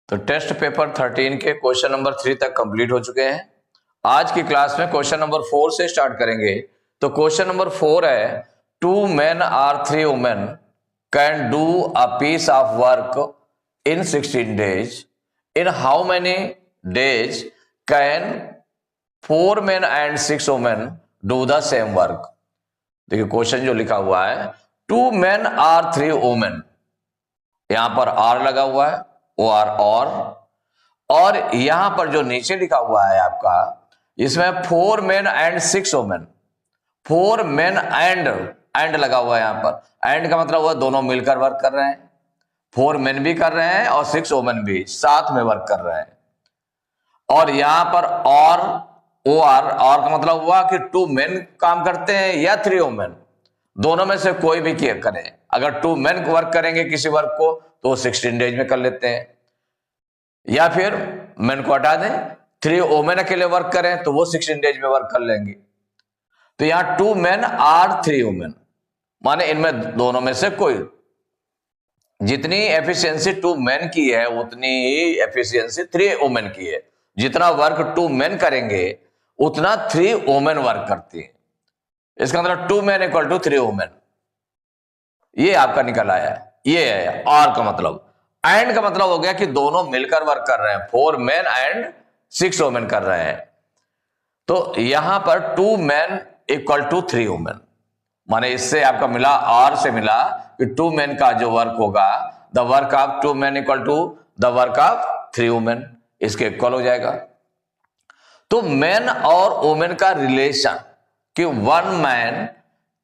तो test paper 13 के question number 3 तक कंप्लीट हो चुके हैं। आज की क्लास में क्वेश्चन नंबर 4 से स्टार्ट करेंगे। तो क्वेश्चन नंबर 4 है, 2 men or 3 women can do a piece of work in 16 days. In how many days can 4 men and 6 women do the same work? देखिए क्वेश्चन जो लिखा हुआ है, 2 men or 3 women, यहां पर आर लगा हुआ है, ओ आर और यहां पर जो नीचे लिखा हुआ है आपका, इसमें 4 men and 6 women, 4 men and लगा हुआ है। यहां पर एंड का मतलब हुआ दोनों मिलकर वर्क कर रहे हैं, 4 men भी कर रहे हैं और 6 women भी साथ में वर्क कर रहे हैं। और यहां पर और का मतलब हुआ कि 2 men काम करते हैं या 3 women, दोनों में से कोई भी किया करें। अगर 2 men वर्क करेंगे किसी वर्क को तो 16 डेज में कर लेते हैं, या फिर मेन को हटा दें, 3 women अकेले वर्क करें तो वो 16 डेज में वर्क कर लेंगे। तो यहां 2 men और 3 women, माने इनमें दोनों में से कोई, जितनी एफिशिएंसी 2 men की है उतनी ही एफिशिएंसी 3 women की है। जितना वर्क 2 men करेंगे उतना 3 women वर्क करती है। इसका मतलब 2 men इक्वल टू 3 women, ये आपका निकल आया है। ये है आर का मतलब। एंड का मतलब हो गया कि दोनों मिलकर वर्क कर रहे हैं, 4 men and 6 women कर रहे हैं। तो यहां पर 2 men इक्वल टू 3 women, माने इससे आपका मिला, आर से मिला कि 2 men का जो वर्क होगा, the work of 2 men equal to the work of 3 women, इसके इक्वल हो जाएगा। तो मैन और वुमेन का रिलेशन कि 1 मैन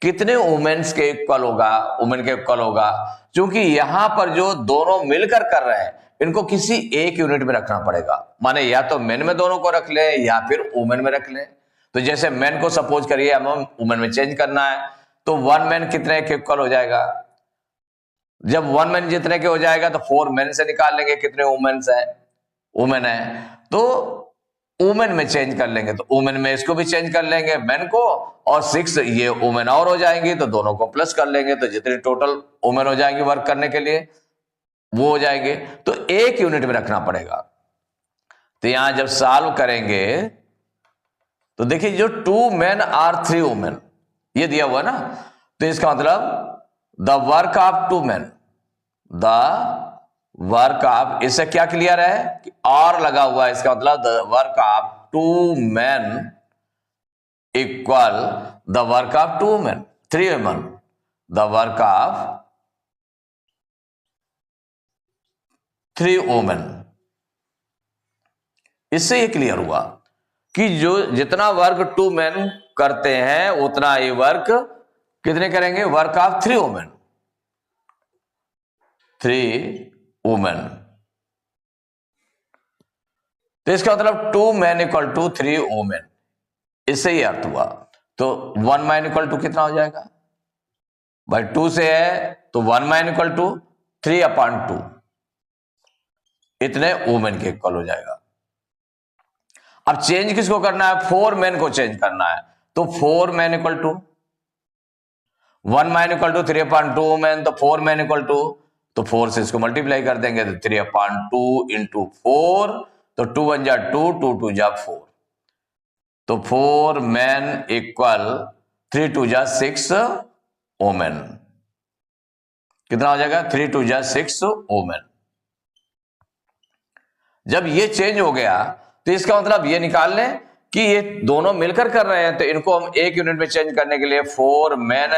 कितने वुमेन्स के इक्वल होगा, वुमेन के इक्वल होगा, क्योंकि यहां पर जो दोनों मिलकर कर रहे हैं इनको किसी एक यूनिट में रखना पड़ेगा। माने या तो मेन में दोनों को रख ले या फिर वुमेन में रख ले। तो जैसे मेन को सपोज करिए हमें वुमेन में चेंज करना है, तो 1 मैन कितने के इक्वल हो जाएगा। जब 1 मैन जितने के हो जाएगा तो 4 मैन से निकाल लेंगे कितने वुमेन्स है, वुमेन है, तो वुमेन में चेंज कर लेंगे, तो वुमेन में इसको भी चेंज कर लेंगे मैन को, और 6 ये वुमेन और हो जाएंगी तो दोनों को प्लस कर लेंगे, तो जितनी टोटल वुमेन हो जाएंगी वर्क करने के लिए वो हो जाएंगे। तो एक यूनिट में रखना पड़ेगा। तो यहां जब सॉल्व करेंगे तो देखिए जो 2 men और 3 women ये दिया हुआ ना, तो इसका मतलब the work of 2 men, the work of, इससे क्या क्लियर है कि आर लगा हुआ है, इसका मतलब the work of 2 men equal the work of 2 women, 3 women, the work of 3 women। इससे ये क्लियर हुआ कि जो जितना वर्क 2 men करते हैं उतना ही वर्क कितने करेंगे, वर्क ऑफ 3 women, 3 women। तो इसका मतलब 2 men इक्वल टू 3 women, इससे ही अर्थ हुआ। तो 1 man इक्वल टू कितना हो जाएगा भाई, 2 से है तो 1 man इक्वल टू 3/2, इतने वुमेन के इक्वल हो जाएगा। अब चेंज किसको करना है, 4 men को चेंज करना है, तो 4 men equal to 1 man equal to 3/2 women, तो 4 men इक्वल टू, तो 4 से इसको मल्टीप्लाई कर देंगे तो 3/2 इंटू 4, तो 2 1 जा 2, 2 2 जा 4, तो 4 men इक्वल 3 2 जा 6 वुमेन। कितना हो जाएगा, 3 2 जा 6 वुमेन। जब ये चेंज हो गया तो इसका मतलब ये निकाल लें कि ये दोनों मिलकर कर रहे हैं, तो इनको हम एक यूनिट में चेंज करने के लिए 4 men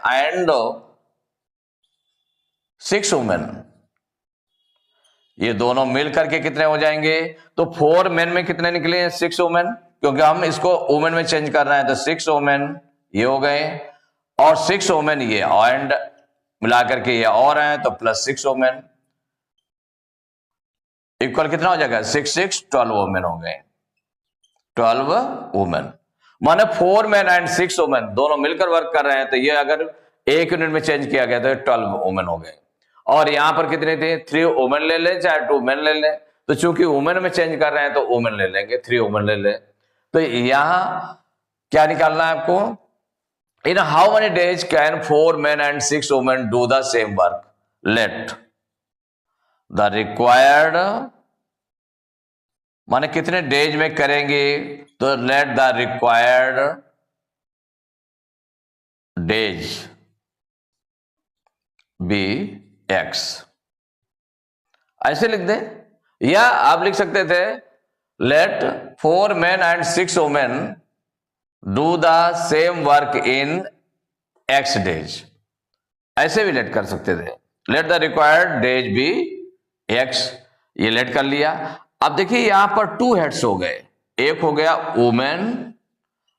एंड 6 women, ये दोनों मिलकर के कितने हो जाएंगे, तो 4 men में कितने निकले, 6 women, क्योंकि हम इसको वुमेन में चेंज कर रहे हैं, तो 6 women ये हो गए, और 6 women ये एंड मिलाकर के ये और हैं, तो प्लस 6 women इक्वल कितना हो जाएगा, 6 6 12 women हो गए, 12 women। माने 4 men एंड 6 women दोनों मिलकर वर्क कर रहे हैं, तो ये अगर एक यूनिट में चेंज किया गया तो 12 women हो गए। और यहां पर कितने थे, 3 women ले लें चाहे 2 men ले लें, तो चूंकि वुमेन में चेंज कर रहे हैं तो वुमेन ले लेंगे, 3 women ले लें। तो यहां क्या निकालना है आपको, in how many days can 4 men and 6 women do the same work, let the required माने कितने डेज में करेंगे, तो let the required days be X, ऐसे लिख दे। या आप लिख सकते थे let 4 men and 6 women do the same work in X days, ऐसे भी लेट कर सकते थे। Let the required days be X, ये लेट कर लिया। अब देखिए यहां पर 2 हेड्स हो गए, एक हो गया वुमेन,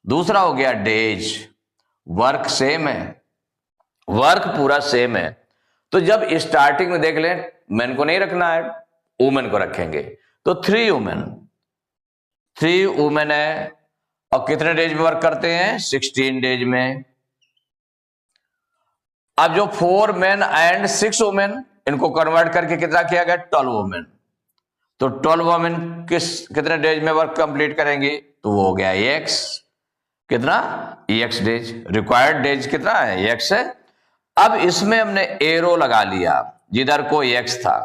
दूसरा हो गया डेज। वर्क सेम है, वर्क पूरा सेम है, तो जब स्टार्टिंग में देख लें मैन को नहीं रखना है, वुमेन को रखेंगे, तो 3 वुमेन, 3 वुमेन है, और कितने डेज में वर्क करते हैं, 16 डेज में। अब जो 4 men एंड 6 वुमेन, इनको कन्वर्ट करके कितना किया गया, 12 वुमेन, तो 12 वुमेन कितने डेज में वर्क कंप्लीट करेंगी, तो वो हो गया एक्स, कितना, एक्स डेज। रिक्वायर्ड डेज कितना है, एक्स है। अब इसमें हमने एरो लगा लिया जिधर को एक्स था।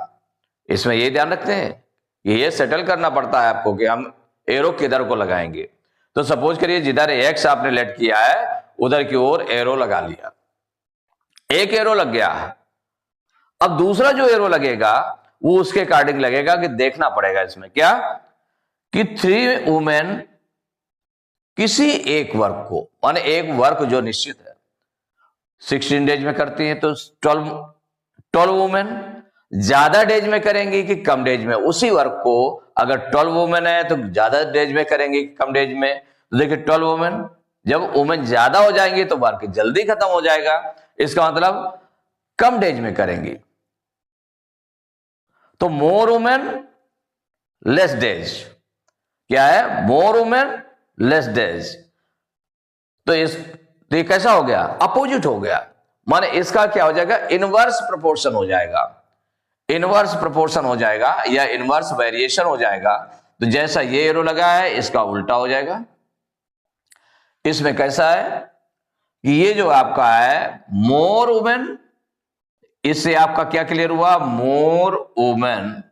इसमें ये ध्यान रखते हैं कि ये सेटल करना पड़ता है आपको कि हम एरो किधर को लगाएंगे। तो सपोज करिए जिधर एक्स आपने लेट किया है उधर की ओर एरो लगा लिया, एक एरो लग गया। अब दूसरा जो एरो लगेगा वो उसके अकॉर्डिंग लगेगा कि देखना पड़ेगा इसमें क्या, कि 3 वुमेन किसी एक वर्क को, माने एक वर्क जो निश्चित है 16 डेज में करती है, तो 12 वुमेन ज्यादा डेज में करेंगी कि कम डेज में, उसी वर्क को अगर 12 वुमेन है तो ज्यादा डेज में करेंगी कि कम डेज में। तो देखिए 12 वुमेन, जब वुमेन ज्यादा हो जाएंगी तो वर्क जल्दी खत्म हो जाएगा, इसका मतलब कम डेज में करेंगी। तो मोर वुमेन लेस डेज, क्या है, मोर वुमेन लेस डेज। तो ये कैसा हो गया, अपोजिट हो गया, माने इसका क्या हो जाएगा, इनवर्स प्रोपोर्शन हो जाएगा, इनवर्स प्रोपोर्शन हो जाएगा या इनवर्स वेरिएशन हो जाएगा। तो जैसा ये एरो लगा है इसका उल्टा हो जाएगा। इसमें कैसा है कि ये जो आपका है मोर वुमेन, इससे आपका क्या क्लियर हुआ, मोर वुमेन,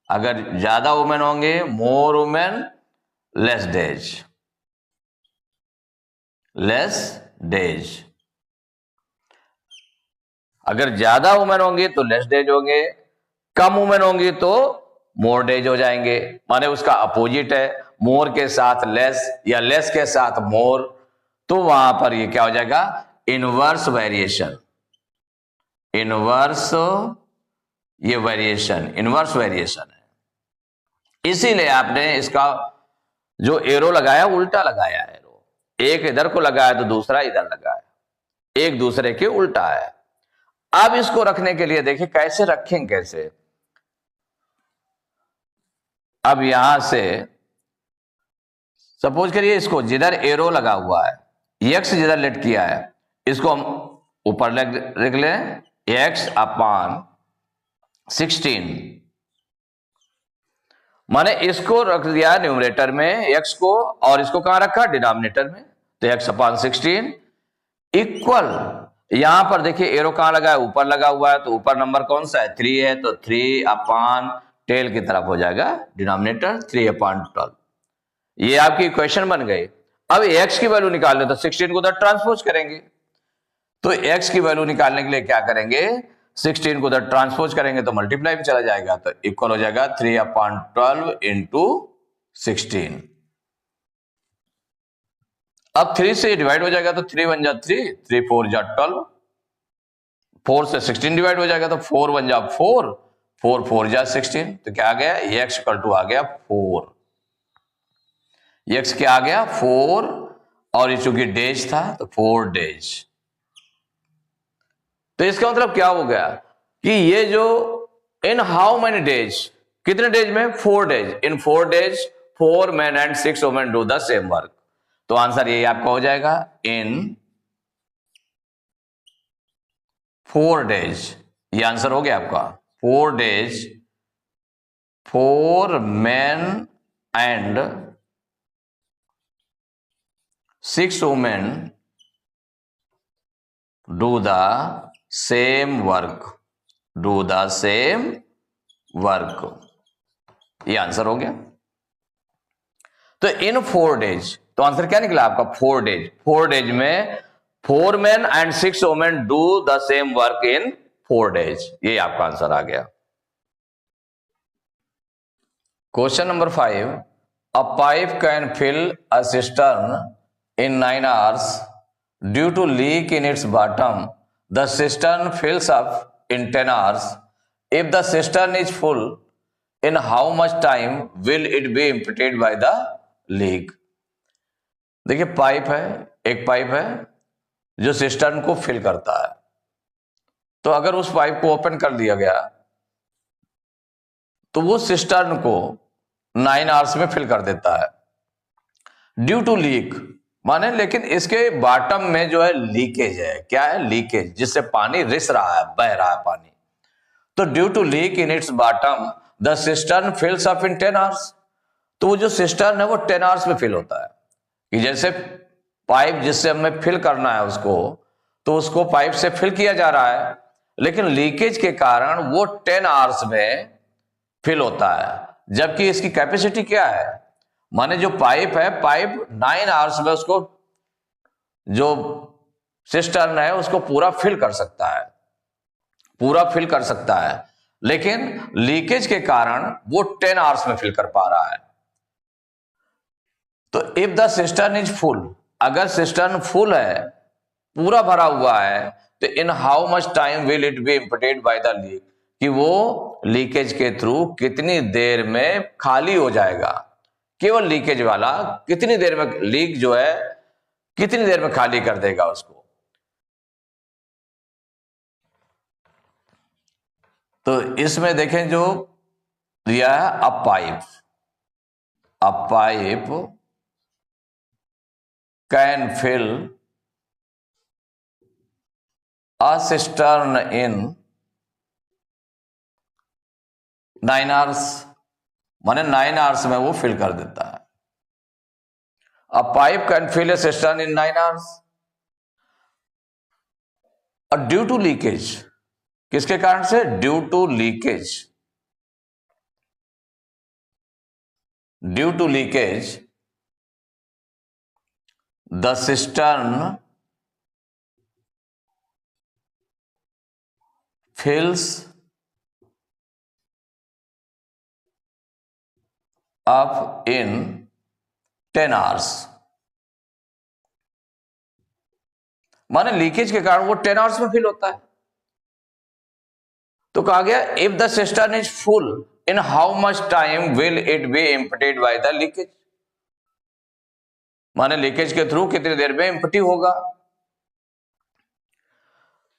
अगर ज्यादा वुमेन होंगे more women less days, less days. अगर ज्यादा वुमेन होंगी तो लेस डेज होंगे, कम वुमेन होंगी तो मोर डेज हो जाएंगे, माने उसका अपोजिट है, मोर के साथ लेस या लेस के साथ मोर, तो वहां पर ये क्या हो जाएगा, इनवर्स वेरिएशन, इनवर्स, ये वेरिएशन इनवर्स वेरिएशन है। इसीलिए आपने इसका जो एरो लगाया उल्टा लगाया है, एक इधर को लगाया तो दूसरा इधर लगाया, एक दूसरे के उल्टा है। अब इसको रखने के लिए देखिए कैसे रखें, कैसे, अब यहां से सपोज करिए इसको जिधर एरो लगा हुआ है, एक्स जिधर लेट किया है, इसको हम ऊपर लिख लें एक्स अपॉन 16, माने इसको रख दिया न्यूमरेटर में एक्स को, और इसको कहां रखा, डिनोमिनेटर में, तो एक्स अपॉन 16 इक्वल, यहां पर देखिए एरो कहां लगा है, ऊपर लगा हुआ है, तो ऊपर नंबर कौन सा है, 3 है, तो 3 अपॉन टेल की तरफ हो जाएगा डिनोमिनेटर 3 अपॉन 12। ये आपकी इक्वेशन बन गई। अब एक्स की वैल्यू निकालने तो 16 को उधर ट्रांसपोज करेंगे, तो एक्स की वैल्यू निकालने के लिए क्या करेंगे, 16 को उधर ट्रांसपोज करेंगे तो मल्टीप्लाई में चला जाएगा, तो इक्वल हो जाएगा 3 अपॉन 12 इंटू 16। अब 3 से डिवाइड हो जाएगा तो 3 1 जा 3, 3 4 जा 12, 4 से 16 डिवाइड हो जाएगा तो 4 1 जा 4, 4 4 जा 16, तो क्या आ गया, एक्स इक्वल टू आ गया 4, एक्स क्या आ गया 4, और ये चूंकि डेज था तो 4 डेज। तो इसका मतलब क्या हो गया कि ये जो इन हाउ मेनी डेज, कितने डेज में, 4 days, in 4 days 4 men and 6 women do the same work. तो आंसर ये आपका हो जाएगा इन 4 डेज, ये आंसर हो गया आपका 4 days 4 men and 6 women do the same work, do the same work, ये आंसर हो गया। तो इन 4 डेज, तो आंसर क्या निकला आपका 4 डेज। 4 डेज में 4 men and 6 women do the same work in 4 days. ये आपका आंसर आ गया। Question number 5, a pipe can fill a cistern in 9 hours. Due to leak in its bottom, the cistern fills up in 10 hours. If the cistern is full, in how much time will it be emptied by the leak? देखिए pipe है, एक pipe है जो cistern को fill करता है। तो अगर उस पाइप को ओपन कर दिया गया तो वो सिस्टर्न को 9 आवर्स में फिल कर देता है। ड्यू टू लीक माने, लेकिन इसके बॉटम में जो है लीकेज है। क्या है? लीकेज, जिससे पानी रिस रहा है, बह रहा है पानी। तो due to leak in its bottom the cistern fills up in 10 hours. तो वो जो सिस्टर्न है वो 10 आवर्स में फिल होता है। कि जैसे पाइप जिससे हमें फिल करना है उसको, तो उसको पाइप से फिल किया जा रहा है, लेकिन लीकेज के कारण वो 10 आवर्स में फिल होता है। जबकि इसकी कैपेसिटी क्या है? माने जो पाइप है, पाइप 9 आवर्स में उसको, जो सिस्टर्न है उसको पूरा फिल कर सकता है, पूरा फिल कर सकता है, लेकिन लीकेज के कारण वो 10 आवर्स में फिल कर पा रहा है। तो if the cistern is full, अगर सिस्टर्न फुल है, पूरा भरा हुआ है, तो इन how much time will it B emptied bye the leak, कि वो लीकेज के थ्रू कितनी देर में खाली हो जाएगा। केवल लीकेज वाला कितनी देर में, लीक जो है कितनी देर में खाली कर देगा उसको। तो इसमें देखें जो दिया है, a pipe can fill a cistern in 9 hours, माने 9 आवर्स में वो फिल कर देता है। A pipe can fill a cistern in 9 hours. और ड्यू टू लीकेज, किसके कारण से? Due to leakage, due to leakage the cistern fills up in 10 hours. माने लीकेज के कारण वो 10 आवर्स में फिल होता है। तो कहा गया if the cistern is full in how much time will it B emptied by the leakage, माने लीकेज के थ्रू कितनी देर में एम्प्टी होगा।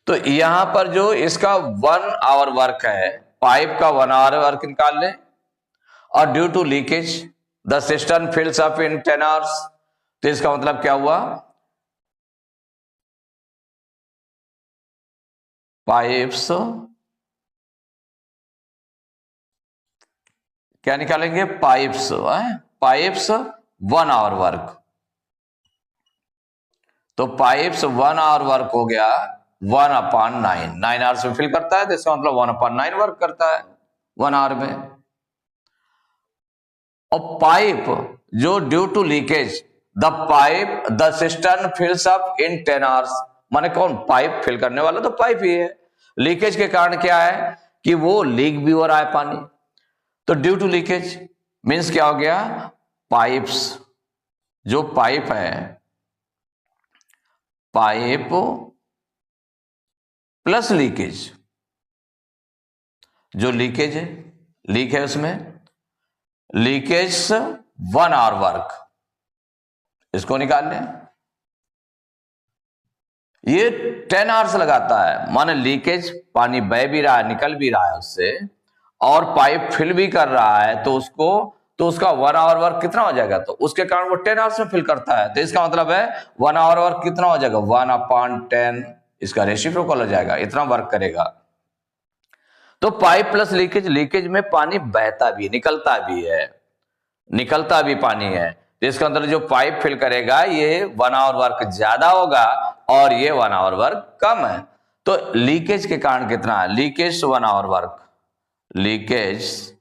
तो यहां पर जो इसका 1 आवर वर्क है, पाइप का 1 आवर वर्क निकाल लें, और due to leakage the cistern fills up in 10 hours. तो इसका मतलब क्या हुआ? पाइप्स क्या निकालेंगे? Pipes 1 hour work. तो पाइप्स 1 आवर वर्क हो गया 1/9, 9 आवर्स में फिल करता है, तो इसका मतलब 1/9 वर्क करता है 1 आवर में। और पाइप जो due to leakage the cistern fills up in 10 hours, माने कौन? पाइप फिल करने वाला तो पाइप ही है। लीकेज के कारण क्या है कि वो लीक भी हो रहा है पानी। तो ड्यू टू लीकेज मीन्स क्या हो गया? पाइप्स, जो पाइप है, पाइप प्लस लीकेज, जो लीकेज है, लीक है उसमें, लीकेज 1 आवर वर्क, इसको निकाल लें। ये 10 आवर्स लगाता है, माने लीकेज, पानी बह भी रहा है, निकल भी रहा है उससे, और पाइप फिल भी कर रहा है, तो उसका 1 आवर वर्क कितना हो जाएगा? तो उसके कारण वो 10 आवर्स में फिल करता है। तो इसका मतलब है 1 आवर वर्क कितना हो जाएगा? 1/10, इसका रेसिप्रोकल हो जाएगा, इतना वर्क करेगा। तो पाइप प्लस लीकेज, लीकेज में पानी बहता भी, निकलता भी है, निकलता भी पानी है। तो इसके अंदर जो पाइप फिल करेगा ये 1 आवर वर्क ज्यादा होगा और ये 1 आवर वर्क कम है। तो लीकेज के कारण कितना है? Leakage 1 hour work, leakage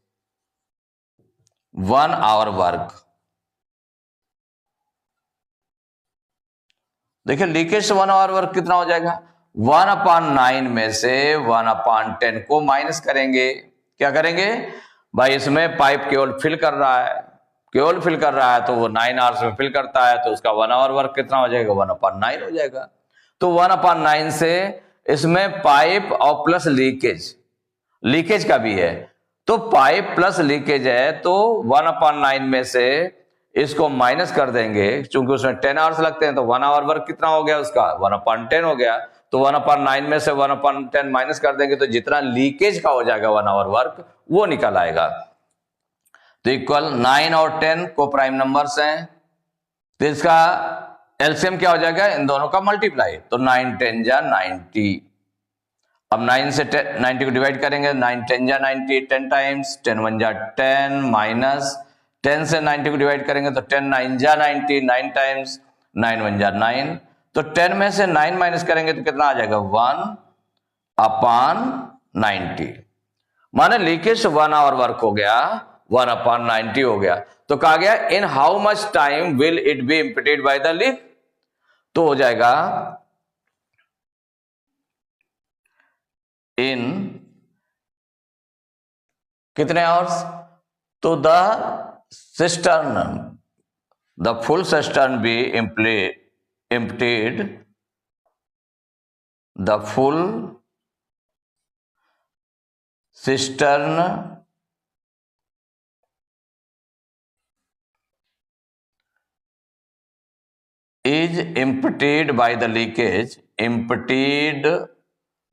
1 hour work देखिए लीकेज से 1 आवर वर्क कितना हो जाएगा, 1/9 में से 1/10 को माइनस करेंगे। क्या करेंगे भाई, इसमें पाइप केवल फिल कर रहा है, केवल फिल कर रहा है, तो वो 9 आवर्स में फिल करता है, तो उसका 1 आवर वर्क कितना हो जाएगा, 1/9 हो जाएगा। तो 1/9 से इसमें पाइप और प्लस लीकेज, लीकेज का भी है, तो पाइप प्लस लीकेज है, तो 1/9 में से इसको माइनस कर देंगे, क्योंकि उसमें 10 आवर्स लगते हैं, तो 1 आवर वर्क कितना हो गया उसका, 1/10 हो गया। तो 1/9 में से 1/10 माइनस कर देंगे, तो जितना लीकेज का हो जाएगा 1 आवर वर्क वो निकल आएगा। तो इक्वल 9 और 10 को प्राइम नंबर्स हैं, तो इसका एलसीएम क्या हो जाएगा, इन दोनों का मल्टीप्लाई, तो 9 10 जा 90। अब 9 से 90 को डिवाइड करेंगे, 9 10 जा 90, 10 टाइम्स, 10 1 जा 10, माइनस 10 से 90 को डिवाइड करेंगे तो 10 9 जा 90, 9 टाइम्स, 9 1 जा 9, तो 10 में से 9 माइनस करेंगे तो कितना आ जाएगा, 1/90। माने लीकेज 1 आवर वर्क हो गया, 1/90 हो गया। तो कहा गया in how much time will it be emptied by the leak, तो हो जाएगा इन कितने आवर्स, तो the cistern, the full cistern be emptied, the full cistern is emptied by the leakage, emptied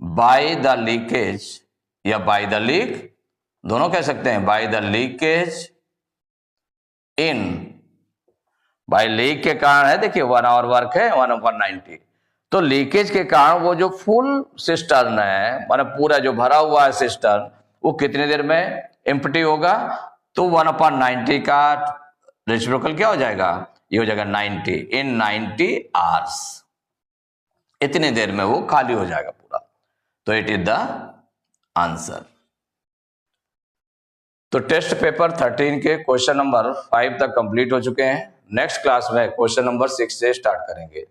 by the leakage या by the leak, दोनों कह सकते हैं, by the leakage in, by leak के कारण है, देखिए 1 आवर वर्क है 1/90, तो लीकेज के कारण वो जो फुल सिस्टर्न है, माने पूरा जो भरा हुआ है सिस्टर्न, वो कितनी देर में एम्प्टी होगा, तो 1/90 का रेसिप्रोकल क्या हो जाएगा, ये हो जाएगा 90, इन 90 आवर्स, इतनी देर में वो खाली हो जाएगा पूरा। तो इट इज द आंसर। तो टेस्ट पेपर 13 के क्वेश्चन नंबर 5 तक कंप्लीट हो चुके हैं। नेक्स्ट क्लास में क्वेश्चन नंबर 6 से स्टार्ट करेंगे।